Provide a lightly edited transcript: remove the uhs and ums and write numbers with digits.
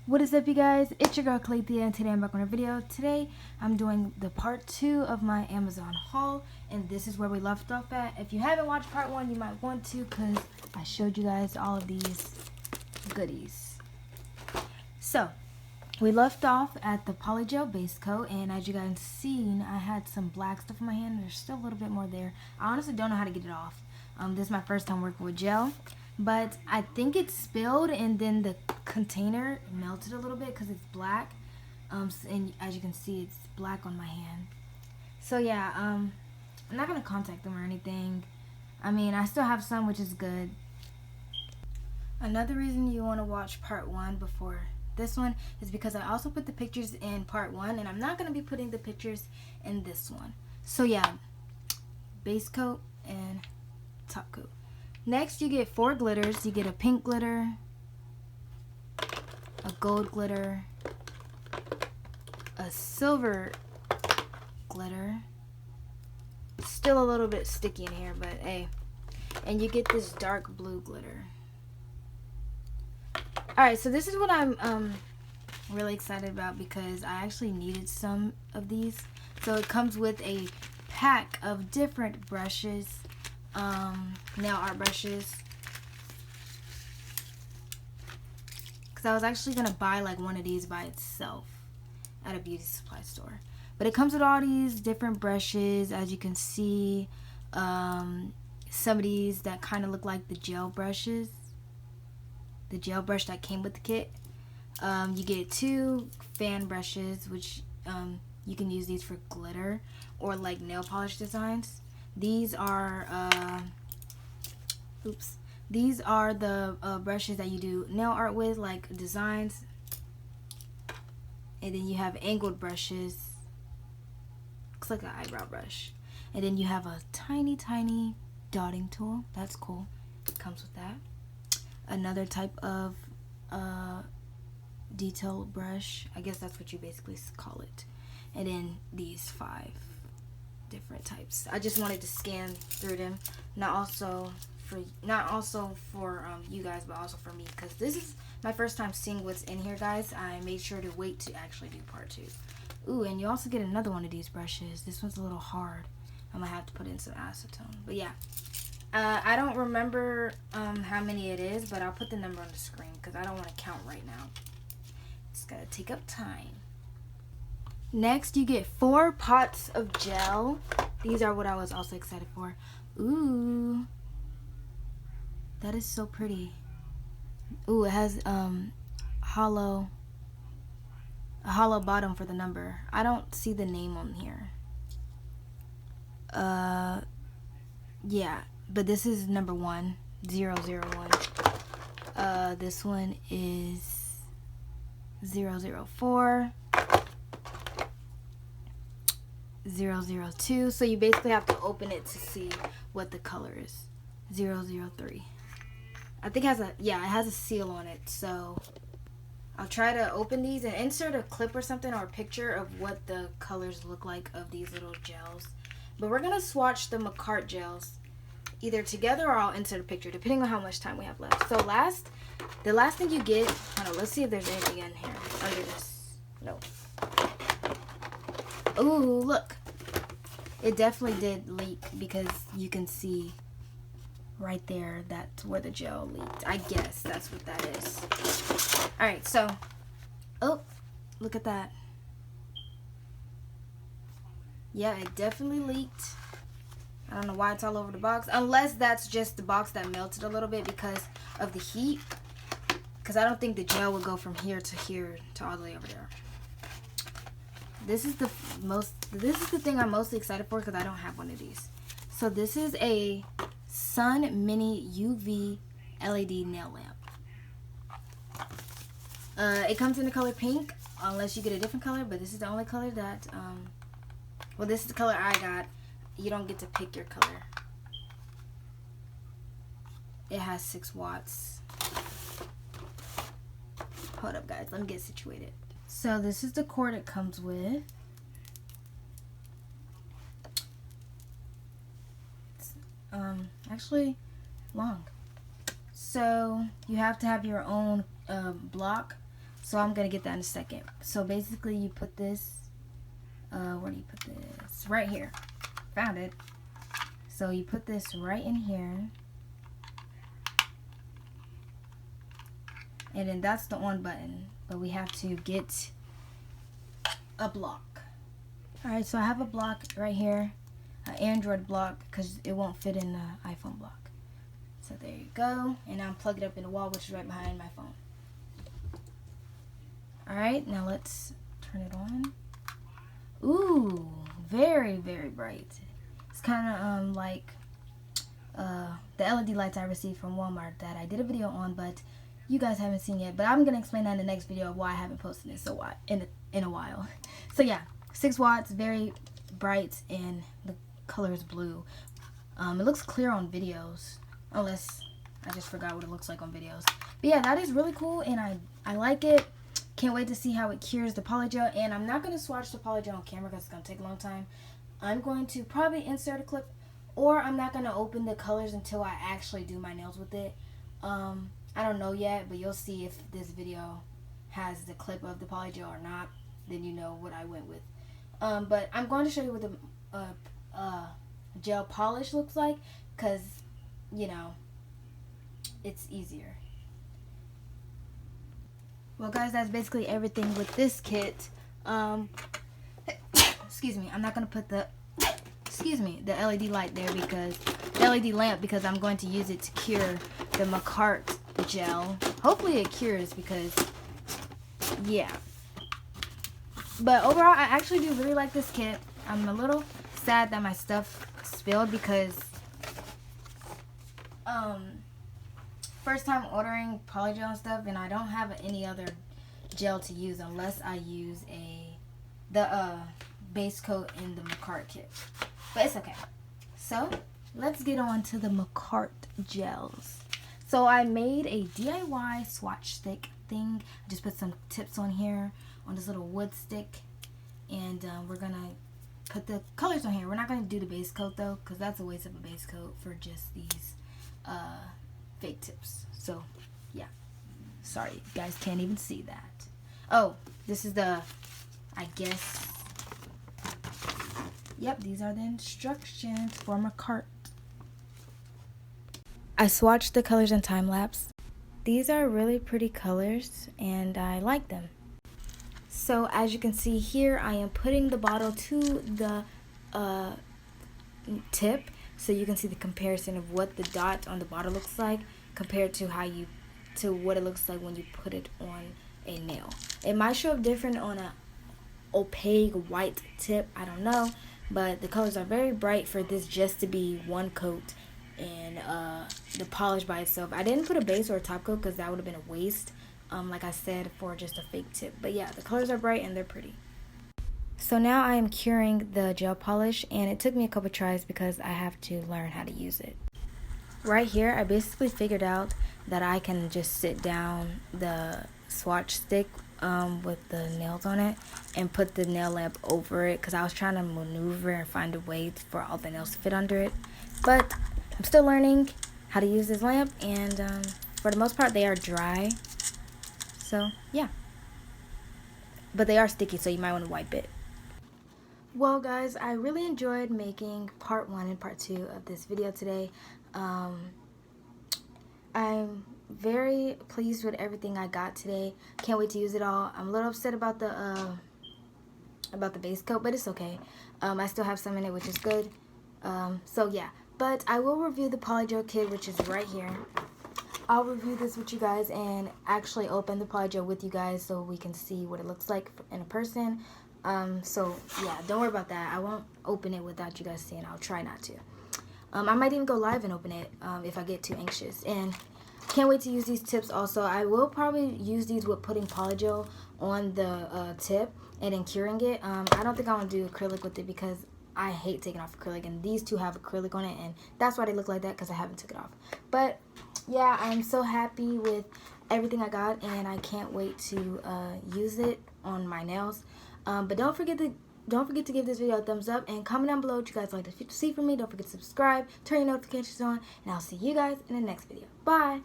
What is up, you guys? It's your girl Claythea, and today I'm back on a video. Today I'm doing the part 2 of my Amazon haul, and this is where we left off at. If you haven't watched part 1, you might want to, because I showed you guys all of these goodies. So we left off at the Polygel base coat, and as you guys seen, I had some black stuff in my hand. There's still a little bit more there. I honestly don't know how to get it off. This is my first time working with gel, but I think it spilled and then the container melted a little bit because it's black. And as you can see, it's black on my hand. So yeah, I'm not gonna contact them or anything. I mean, I still have some, which is good. Another reason you want to watch part 1 before this one is because I also put the pictures in part 1, and I'm not going to be putting the pictures in this one. So yeah, base coat and top coat. Next, you get 4 glitters. You get a pink glitter, a gold glitter, a silver glitter. Still a little bit sticky in here, but hey. And you get this dark blue glitter. Alright, so this is what I'm really excited about because I actually needed some of these. So it comes with a pack of different brushes, nail art brushes. Because I was actually going to buy like one of these by itself at a beauty supply store. But it comes with all these different brushes, as you can see. Some of these that kind of look like the gel brushes. The gel brush that came with the kit. You get 2 fan brushes, which you can use these for glitter or like nail polish designs. These are these are the brushes that you do nail art with, like designs. And then you have angled brushes. Looks like an eyebrow brush. And then you have a tiny dotting tool. That's cool. It comes with that. Another type of detail brush. I guess that's what you basically call it. And then these 5 different types. I just wanted to scan through them. Not also for you guys, but also for me, because this is my first time seeing what's in here, guys. I made sure to wait to actually do part 2. Ooh, and you also get another one of these brushes. This one's a little hard. I might have to put in some acetone. But yeah. I don't remember how many it is, but I'll put the number on the screen because I don't want to count right now. It's going to take up time. Next, you get 4 pots of gel. These are what I was also excited for. Ooh. That is so pretty. Ooh, it has a hollow bottom for the number. I don't see the name on here. Yeah. But this is number 1, 001. This one is 004, 002. So you basically have to open it to see what the color is. 003. I think it has a seal on it. So I'll try to open these and insert a clip or something or a picture of what the colors look like of these little gels. But we're gonna swatch the McCart gels either together or I'll insert a picture depending on how much time we have left. So the last thing you get, hold on, let's see if there's anything in here under this. No. Ooh, look. It definitely did leak because you can see right there that's where the gel leaked. I guess that's what that is. Alright, so, oh, look at that. Yeah, it definitely leaked. I don't know why it's all over the box. Unless that's just the box that melted a little bit because of the heat. Because I don't think the gel would go from here to all the way over there. This is the thing I'm mostly excited for because I don't have one of these. So this is a Sun Mini UV LED nail lamp. It comes in the color pink, unless you get a different color. But this is the only color that, well, this is the color I got. You don't get to pick your color. It has 6 watts. Hold up, guys. Let me get situated. So this is the cord it comes with. It's actually long. So you have to have your own block So I'm gonna get that in a second. So basically you put this, where do you put this? Right here. Found it. So you put this right in here. And then that's the on button. But we have to get a block. Alright, so I have a block right here. An Android block, because it won't fit in the iPhone block. So there you go. And I'm plugging it up in the wall, which is right behind my phone. Alright, now let's turn it on. Ooh, very, very bright. It's kind of like the LED lights I received from Walmart that I did a video on, but you guys haven't seen yet. But I'm going to explain that in the next video of why I haven't posted it in a while. So yeah, 6 watts, very bright, and the color is blue. It looks clear on videos, unless I just forgot what it looks like on videos. But yeah, that is really cool, and I like it. Can't wait to see how it cures the polygel. And I'm not going to swatch the polygel on camera because it's going to take a long time. I'm going to probably insert a clip, or I'm not going to open the colors until I actually do my nails with it. I don't know yet, but you'll see if this video has the clip of the polygel or not. Then you know what I went with. But I'm going to show you what the gel polish looks like, because, you know, it's easier. Well, guys, that's basically everything with this kit. Excuse me, I'm not going to put the LED light there, because the LED lamp, because I'm going to use it to cure the Macart gel. Hopefully it cures, because yeah. But overall, I actually do really like this kit. I'm a little sad that my stuff spilled, because first time ordering polygel and stuff, and I don't have any other gel to use unless I use the base coat in the Macart kit. But it's okay. So let's get on to the Macart gels. So I made a DIY swatch stick thing. I just put some tips on here on this little wood stick, and we're gonna put the colors on here. We're not gonna do the base coat though, because that's a waste of a base coat for just these fake tips. So yeah, sorry, you guys can't even see that. Oh, this is the, I guess, yep, these are the instructions for Macart. I swatched the colors in time lapse. These are really pretty colors, and I like them. So as you can see here, I am putting the bottle to the tip, so you can see the comparison of what the dot on the bottle looks like compared to what it looks like when you put it on a nail. It might show up different on a opaque white tip, I don't know, but the colors are very bright for this just to be one coat. And the polish by itself, I didn't put a base or a top coat because that would have been a waste, like I said, for just a fake tip. But yeah, the colors are bright and they're pretty. So now I am curing the gel polish, and it took me a couple tries because I have to learn how to use it. Right here, I basically figured out that I can just sit down the swatch stick with the nails on it and put the nail lamp over it, because I was trying to maneuver and find a way for all the nails to fit under it. But I'm still learning how to use this lamp, and for the most part they are dry, so yeah, but they are sticky, so you might want to wipe it. Well guys, I really enjoyed making part 1 and part 2 of this video today. I'm very pleased with everything I got today. Can't wait to use it all. I'm a little upset about the base coat, but it's okay. I still have some in it, which is good. So yeah. But I will review the polygel kit, which is right here. I'll review this with you guys and actually open the polygel with you guys so we can see what it looks like in a person. So yeah, don't worry about that. I won't open it without you guys seeing. I'll try not to. I might even go live and open it if I get too anxious. And can't wait to use these tips also. I will probably use these with putting polygel on the tip and then curing it. I don't think I want to do acrylic with it because I hate taking off acrylic, and these two have acrylic on it, and that's why they look like that, because I haven't took it off. But yeah, I'm so happy with everything I got, and I can't wait to use it on my nails. But don't forget to give this video a thumbs up and comment down below what you guys like to see from me. Don't forget to subscribe, turn your notifications on, and I'll see you guys in the next video. Bye.